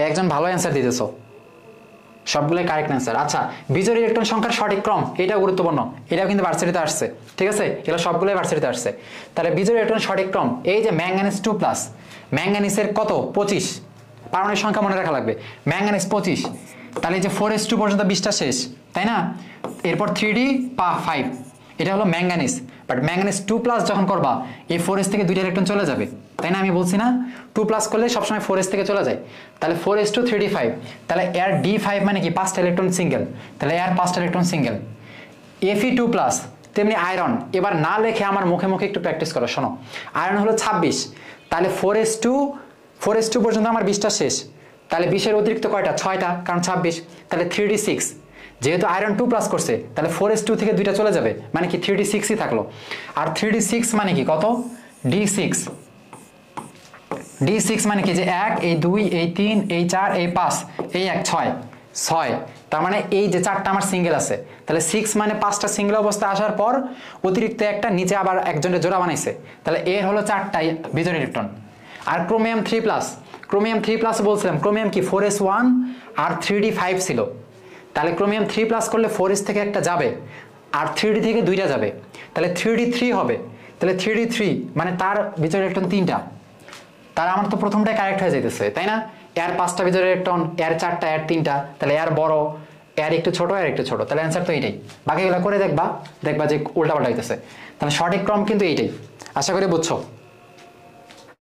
একজন ভালো অ্যান্সার দিতেছো, সবগুলোই কারেক্ট অ্যান্সার। আচ্ছা, বিজোড় ইলেকট্রন সংখ্যার সঠিক ক্রম, এটাও গুরুত্বপূর্ণ, এটাও কিন্তু ভার্সিটিতে আসছে, ঠিক আছে, এগুলো সবগুলোই ভার্সিটিতে আসছে। তাহলে বিজোড় ইলেকট্রন সঠিক ক্রম, এই যে ম্যাঙ্গানিজ 2+, ম্যাঙ্গানিজের কত 25, পারমাণবিক সংখ্যা মনে রাখা লাগবে, ম্যাঙ্গানিজ 25, তাহলে এই যে 4s2 পর্যন্ত 20টা শেষ, তাই না? এরপর 3d5, এটা হলো ম্যাঙ্গানিজ। বাট ম্যাঙ্গানিজ 2+ যখন করবা, এই 4s থেকে 2টা ইলেকট্রন চলে যাবে, তাই না? আমি বলছি না 2+ করলে সবসময় 4s থেকে চলে যায়, তাহলে 4s2 3d5, তাহলে এর d5 মানে কি 5টা ইলেকট্রন সিঙ্গেল, তাহলে এর 5টা ইলেকট্রন সিঙ্গেল। Fe2+, তেমনি আয়রন, এবার না লেখে আমার মুখে মুখে একটু প্র্যাকটিস করো, শোনো। আয়রন হলো 26, তাহলে 4s2 পর্যন্ত আমার 20টা শেষ, তাহলে 20-এর অতিরিক্ত কয়টা? 6টা, কারণ 26, তাহলে 3d6, যেহেতু আয়রন 2+ করছে, তাহলে 4s2 থেকে 2টা চলে যাবে, মানে কি 3d6ই থাকলো। আর 3d6 মানে কি কত? d6 মানে কি যে 1, এই 2, এই 3, এই 4, এই 5, এই 1, 6, তার মানে এই যে 4টা আমার সিঙ্গেল আছে, তাহলে 6 মানে 5টা সিঙ্গেল অবস্থা আসার পর অতিরিক্ত একটা নিচে আবার একজনের জোড়া বানাইছে, তাহলে এর হলো 4টাই বিজোড় ইলেকট্রন। আর ক্রোমিয়াম 3+, বলছিলাম ক্রোমিয়াম কি 4s1 আর 3d5 ছিল, তাহলে ক্রোমিয়াম 3+ করলে 4s থেকে একটা যাবে আর 3d থেকে 2টা যাবে, তাহলে 3d3 হবে, তাহলে 3d3 মানে তার বিজোড় ইলেকট্রন 3টা, তার আমার তো প্রথমটাই কারেক্ট হয়ে যাইতেছে, তাই না? এর 5টা বিজোড় ইলেকট্রন, এর 4টা, এর 3টা, তাহলে এর বড়, এর একটু ছোট, এর একটু ছোট, তাহলে অ্যান্সার তো এইটাই। বাকিগুলো করে দেখবা যে উল্টাপাল্টা হইতেছে, তাহলে সঠিক ক্রম কিন্তু এইটাই। আশা করি বুঝছো।